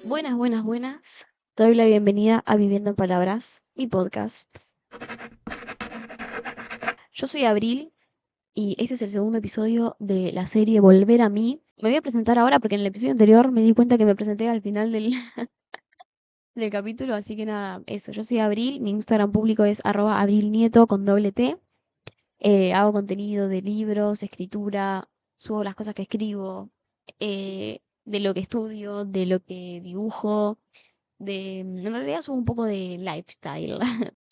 Buenas, buenas, buenas. Te doy la bienvenida a Viviendo en Palabras, mi podcast. Yo soy Abril y este es el segundo episodio de la serie Volver a mí. Me voy a presentar ahora porque en el episodio anterior me di cuenta que me presenté al final del, del capítulo, así que nada, eso. Yo soy Abril, mi Instagram público es @abrilnieto con doble T. Hago contenido de libros, escritura, subo las cosas que escribo, de lo que estudio, de lo que dibujo. En realidad subo un poco de lifestyle.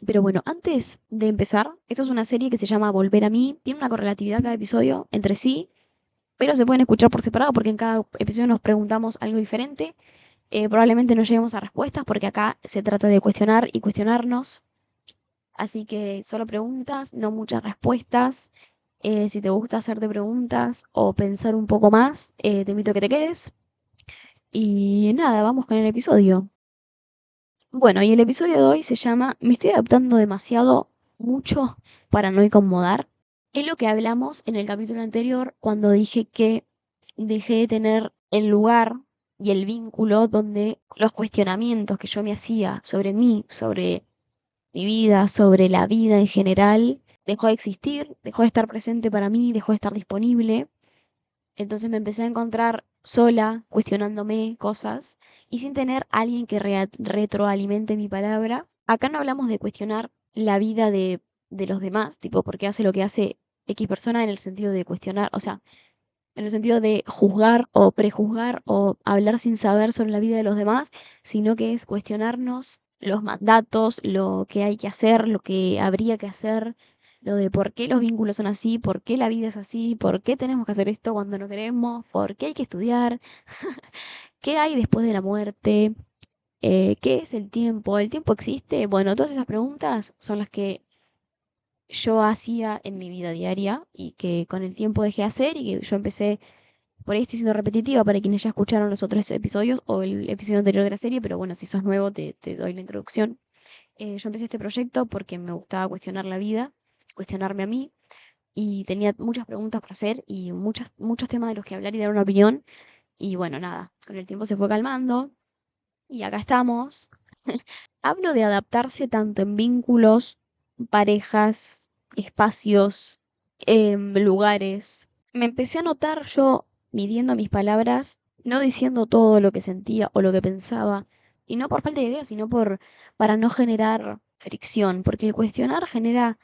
Pero bueno, antes de empezar, esto es una serie que se llama Volver a mí. Tiene una correlatividad cada episodio entre sí, pero se pueden escuchar por separado porque en cada episodio nos preguntamos algo diferente. Probablemente no lleguemos a respuestas porque acá se trata de cuestionar y cuestionarnos. Así que solo preguntas, no muchas respuestas. Si te gusta hacerte preguntas o pensar un poco más, te invito a que te quedes. Y nada, vamos con el episodio. Bueno, y el episodio de hoy se llama Me estoy adaptando demasiado mucho para no incomodar. Es lo que hablamos en el capítulo anterior cuando dije que dejé de tener el lugar y el vínculo donde los cuestionamientos que yo me hacía sobre mí, sobre mi vida, sobre la vida en general, dejó de existir, dejó de estar presente para mí, dejó de estar disponible. Entonces me empecé a encontrar sola, cuestionándome cosas y sin tener alguien que retroalimente mi palabra. Acá no hablamos de cuestionar la vida de los demás, tipo, porque hace lo que hace X persona en el sentido de cuestionar, o sea, en el sentido de juzgar o prejuzgar o hablar sin saber sobre la vida de los demás, sino que es cuestionarnos los mandatos, lo que hay que hacer, lo que habría que hacer, lo de por qué los vínculos son así, por qué la vida es así, por qué tenemos que hacer esto cuando no queremos, por qué hay que estudiar, qué hay después de la muerte, qué es el tiempo existe. Bueno, todas esas preguntas son las que yo hacía en mi vida diaria y que con el tiempo dejé de hacer y que yo empecé, por ahí estoy siendo repetitiva para quienes ya escucharon los otros episodios o el episodio anterior de la serie, pero bueno, si sos nuevo te doy la introducción. Yo empecé este proyecto porque me gustaba cuestionar la vida, cuestionarme a mí, y tenía muchas preguntas para hacer y muchos temas de los que hablar y dar una opinión. Y bueno, nada, con el tiempo se fue calmando y acá estamos. Hablo de adaptarse tanto en vínculos, parejas, espacios, lugares. Me empecé a notar yo midiendo mis palabras, no diciendo todo lo que sentía o lo que pensaba, y no por falta de ideas, sino para no generar fricción, porque el cuestionar genera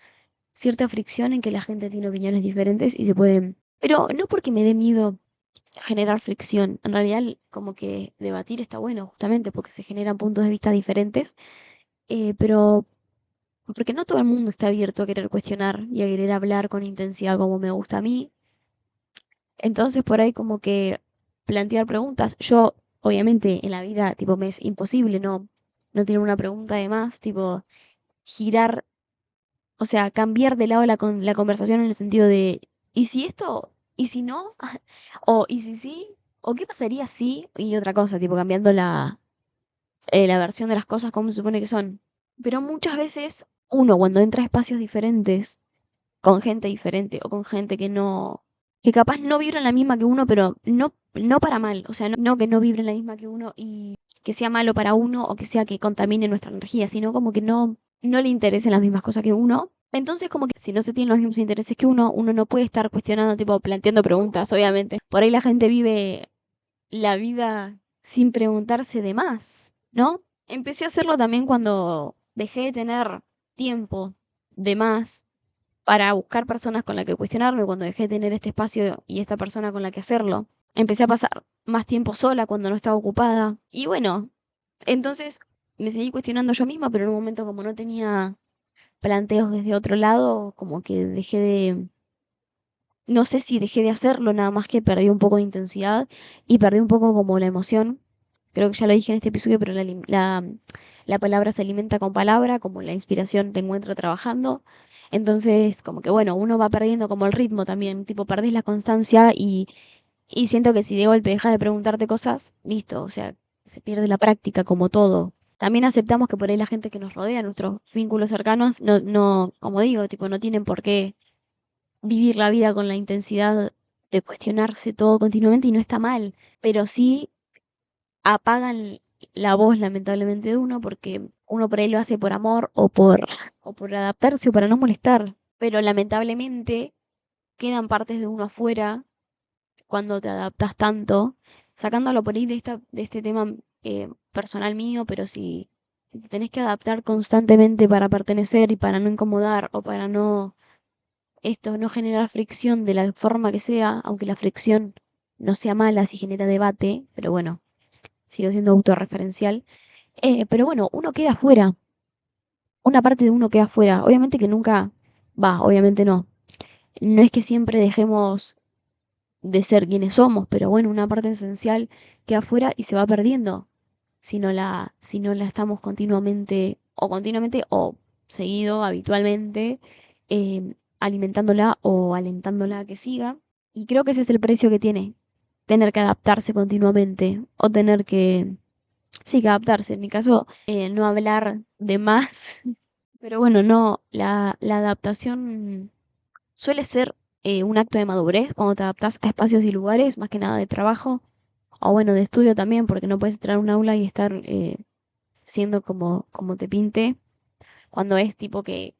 cierta fricción en que la gente tiene opiniones diferentes y se pueden, pero no porque me dé miedo generar fricción, en realidad como que debatir está bueno justamente porque se generan puntos de vista diferentes, pero porque no todo el mundo está abierto a querer cuestionar y a querer hablar con intensidad como me gusta a mí. Entonces por ahí como que plantear preguntas. Yo, obviamente, en la vida, tipo, me es imposible no tener una pregunta de más, tipo, girar, o sea, cambiar de lado la conversación en el sentido de, ¿y si esto? ¿Y si no? O ¿y si sí? ¿O qué pasaría si? Y otra cosa, tipo, cambiando la versión de las cosas como se supone que son. Pero muchas veces uno cuando entra a espacios diferentes, con gente diferente o con gente que capaz no vibra en la misma que uno, pero no para mal, o sea, no que no vibre en la misma que uno y que sea malo para uno o que sea que contamine nuestra energía, sino como que no le interesen las mismas cosas que uno. Entonces, como que si no se tienen los mismos intereses que uno no puede estar cuestionando, tipo, planteando preguntas, obviamente. Por ahí la gente vive la vida sin preguntarse de más, ¿no? Empecé a hacerlo también cuando dejé de tener tiempo de más para buscar personas con las que cuestionarme, cuando dejé de tener este espacio y esta persona con la que hacerlo. Empecé a pasar más tiempo sola cuando no estaba ocupada. Y bueno, entonces me seguí cuestionando yo misma, pero en un momento como no tenía planteos desde otro lado, como que dejé de, no sé si dejé de hacerlo, nada más que perdí un poco de intensidad y perdí un poco como la emoción. Creo que ya lo dije en este episodio, pero la palabra se alimenta con palabra, como la inspiración te encuentra trabajando. Entonces, como que bueno, uno va perdiendo como el ritmo también, tipo perdés la constancia y siento que si de golpe dejas de preguntarte cosas, listo, o sea, se pierde la práctica como todo. También aceptamos que por ahí la gente que nos rodea, nuestros vínculos cercanos, como digo, tipo, no tienen por qué vivir la vida con la intensidad de cuestionarse todo continuamente y no está mal, pero sí apagan la voz, lamentablemente, de uno, porque uno por ahí lo hace por amor o por adaptarse o para no molestar. Pero lamentablemente quedan partes de uno afuera cuando te adaptas tanto, sacándolo por ahí de este tema personal mío, pero si te tenés que adaptar constantemente para pertenecer y para no incomodar o para no generar fricción de la forma que sea, aunque la fricción no sea mala si genera debate, pero bueno, sigo siendo autorreferencial. Pero bueno, uno queda afuera, una parte de uno queda afuera. Obviamente que nunca va, obviamente no. No es que siempre dejemos de ser quienes somos, pero bueno, una parte esencial queda afuera y se va perdiendo si no la estamos continuamente o seguido, habitualmente, alimentándola o alentándola a que siga. Y creo que ese es el precio que tiene tener que adaptarse continuamente o tener que, sí, que adaptarse. En mi caso, no hablar de más, pero bueno, no, la adaptación suele ser un acto de madurez cuando te adaptas a espacios y lugares, más que nada de trabajo, o bueno, de estudio también, porque no puedes entrar a un aula y estar siendo como te pinte, cuando es tipo que,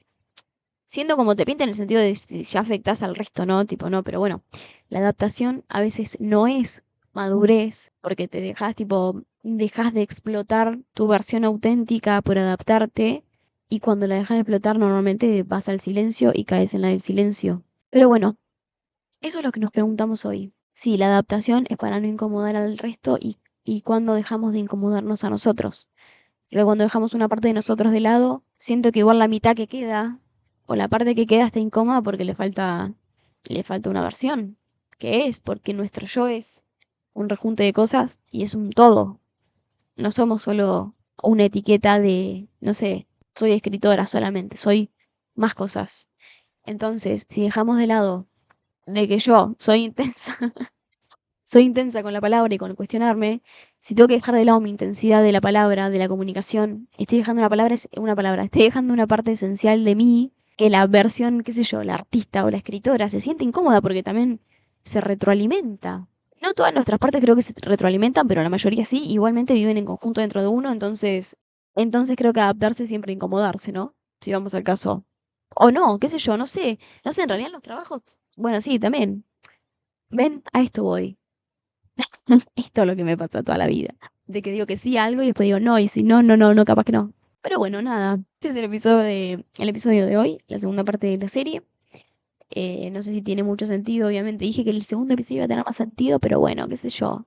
siendo como te pinte en el sentido de si ya afectas al resto, ¿no? Tipo, no, pero bueno, la adaptación a veces no es madurez, porque te dejas, tipo, dejas de explotar tu versión auténtica por adaptarte, y cuando la dejas de explotar normalmente vas al silencio y caes en la del silencio. Pero bueno, eso es lo que nos preguntamos hoy. Sí, la adaptación es para no incomodar al resto y cuando dejamos de incomodarnos a nosotros. Pero cuando dejamos una parte de nosotros de lado, siento que igual la mitad que queda, o la parte que queda está incómoda porque le falta una versión. ¿Qué es? Porque nuestro yo es un rejunte de cosas y es un todo. No somos solo una etiqueta de, no sé, soy escritora solamente, soy más cosas. Entonces, si dejamos de lado de que yo soy intensa, soy intensa con la palabra y con cuestionarme, si tengo que dejar de lado mi intensidad de la palabra, de la comunicación, estoy dejando una palabra, estoy dejando una parte esencial de mí, que la versión, qué sé yo, la artista o la escritora se siente incómoda porque también se retroalimenta. No todas nuestras partes creo que se retroalimentan, pero la mayoría sí, igualmente viven en conjunto dentro de uno, entonces creo que adaptarse siempre incomodarse, ¿no? Si vamos al caso. O no, qué sé yo, no sé, en realidad en los trabajos, bueno, sí, también. Ven, a esto voy. Esto es lo que me pasa toda la vida. De que digo que sí a algo y después digo no, y si no, no, capaz que no. Pero bueno, nada. Este es el episodio de hoy, la segunda parte de la serie. No sé si tiene mucho sentido, obviamente. Dije que el segundo episodio iba a tener más sentido, pero bueno, qué sé yo.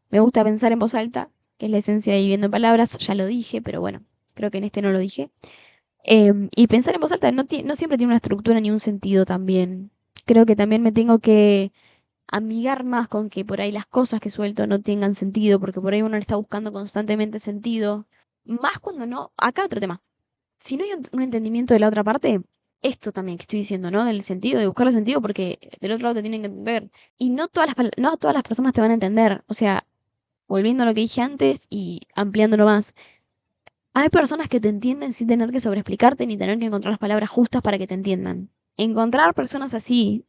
Me gusta pensar en voz alta, que es la esencia de viviendo en palabras. Ya lo dije, pero bueno, creo que en este no lo dije. Y pensar en voz alta no siempre tiene una estructura ni un sentido también. Creo que también me tengo que amigar más con que por ahí las cosas que suelto no tengan sentido, porque por ahí uno le está buscando constantemente sentido. Más cuando no. Acá otro tema. Si no hay un entendimiento de la otra parte, esto también que estoy diciendo, ¿no? Del sentido, de buscar el sentido, porque del otro lado te tienen que entender. Y no todas las personas te van a entender. O sea, volviendo a lo que dije antes y ampliándolo más. Hay personas que te entienden sin tener que sobreexplicarte ni tener que encontrar las palabras justas para que te entiendan. Encontrar personas así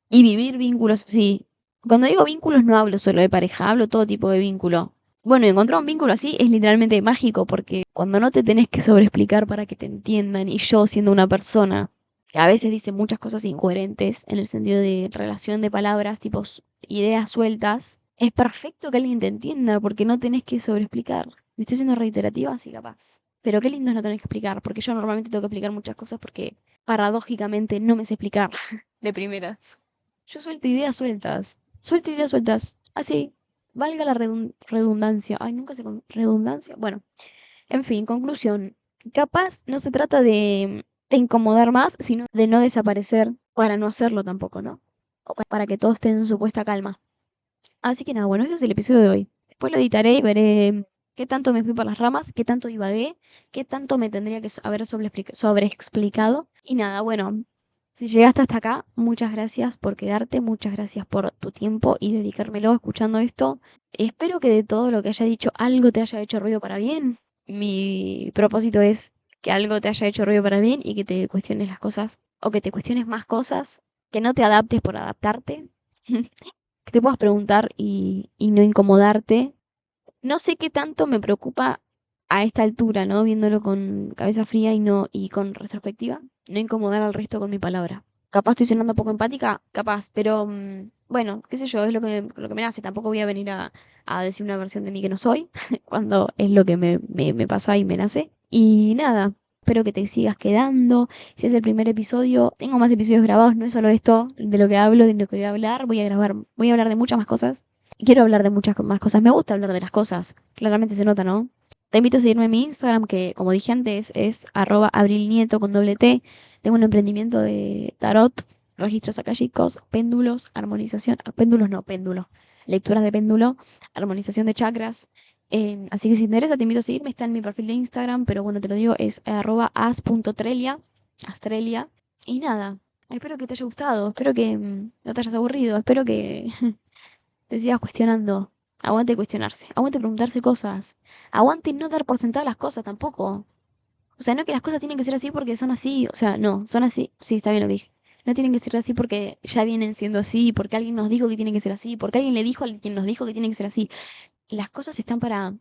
y vivir vínculos así. Cuando digo vínculos no hablo solo de pareja, hablo todo tipo de vínculo. Bueno, y encontrar un vínculo así es literalmente mágico porque cuando no te tenés que sobreexplicar para que te entiendan y yo siendo una persona que a veces dice muchas cosas incoherentes en el sentido de relación de palabras, ideas sueltas, es perfecto que alguien te entienda porque no tenés que sobreexplicar. Me estoy siendo reiterativa, sí, capaz. Pero qué lindo es no tener que explicar, porque yo normalmente tengo que explicar muchas cosas porque paradójicamente no me sé explicar de primeras. Yo suelto ideas sueltas. Suelto ideas sueltas. Así. Valga la redundancia. Ay, nunca sé con redundancia. Bueno, en fin, conclusión. Capaz no se trata de incomodar más, sino de no desaparecer para no hacerlo tampoco, ¿no? O para que todo esté en su puesta calma. Así que nada, bueno, ese es el episodio de hoy. Después lo editaré y veré qué tanto me fui por las ramas, qué tanto divagué, qué tanto me tendría que haber sobreexplicado. Y nada, bueno, si llegaste hasta acá, muchas gracias por quedarte, muchas gracias por tu tiempo y dedicármelo escuchando esto. Espero que de todo lo que haya dicho algo te haya hecho ruido para bien. Mi propósito es que algo te haya hecho ruido para bien y que te cuestiones las cosas o que te cuestiones más cosas, que no te adaptes por adaptarte. Que te puedas preguntar y no incomodarte, No sé qué tanto me preocupa a esta altura, ¿no? Viéndolo con cabeza fría y con retrospectiva, no incomodar al resto con mi palabra. Capaz estoy sonando poco empática, capaz, pero bueno, qué sé yo, es lo que me nace. Tampoco voy a venir a decir una versión de mí que no soy, cuando es lo que me pasa y me nace. Y nada, espero que te sigas quedando. Si es el primer episodio, tengo más episodios grabados, no es solo esto de lo que hablo, de lo que voy a hablar, voy a hablar de muchas más cosas. Quiero hablar de muchas más cosas. Me gusta hablar de las cosas. Claramente se nota, ¿no? Te invito a seguirme en mi Instagram, que como dije antes, es @abrilnieto con doble T. Tengo un emprendimiento de tarot, registros akáshicos, péndulos, armonización, péndulos no, péndulos, lecturas de péndulo, armonización de chakras. Así que si te interesa, te invito a seguirme. Está en mi perfil de Instagram, pero bueno, te lo digo, es @as.trelia, Astrelia. Y nada, espero que te haya gustado, espero que no te hayas aburrido, espero que te sigas cuestionando. Aguante cuestionarse, aguante preguntarse cosas, aguante no dar por sentadas las cosas tampoco. O sea, no que las cosas tienen que ser así porque son así, o sea, no, son así, sí, está bien lo que dije. No tienen que ser así porque ya vienen siendo así, porque alguien nos dijo que tienen que ser así, porque alguien le dijo a quien nos dijo que tienen que ser así. Las cosas están para...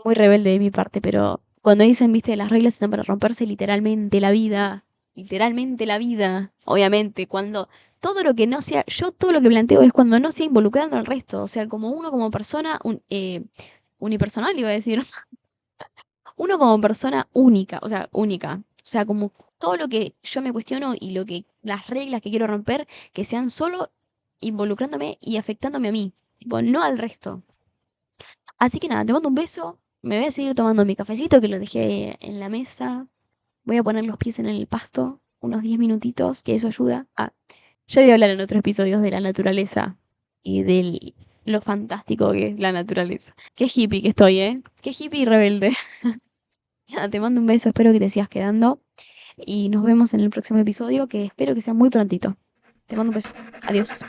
Muy rebelde de mi parte, pero cuando dicen, viste, las reglas están para romperse literalmente la vida, obviamente, cuando todo lo que no sea, yo todo lo que planteo es cuando no sea involucrando al resto, o sea, como uno como persona unipersonal, iba a decir, uno como persona única, o sea, como todo lo que yo me cuestiono y las reglas que quiero romper, que sean solo involucrándome y afectándome a mí, tipo, no al resto. Así que nada, te mando un beso. Me voy a seguir tomando mi cafecito que lo dejé en la mesa. Voy a poner los pies en el pasto unos 10 minutitos, que eso ayuda. Ah, ya voy a hablar en otros episodios de la naturaleza y de lo fantástico que es la naturaleza. Qué hippie que estoy, ¿eh? Qué hippie y rebelde. Nada, te mando un beso, espero que te sigas quedando y nos vemos en el próximo episodio, que espero que sea muy prontito. Te mando un beso. Adiós.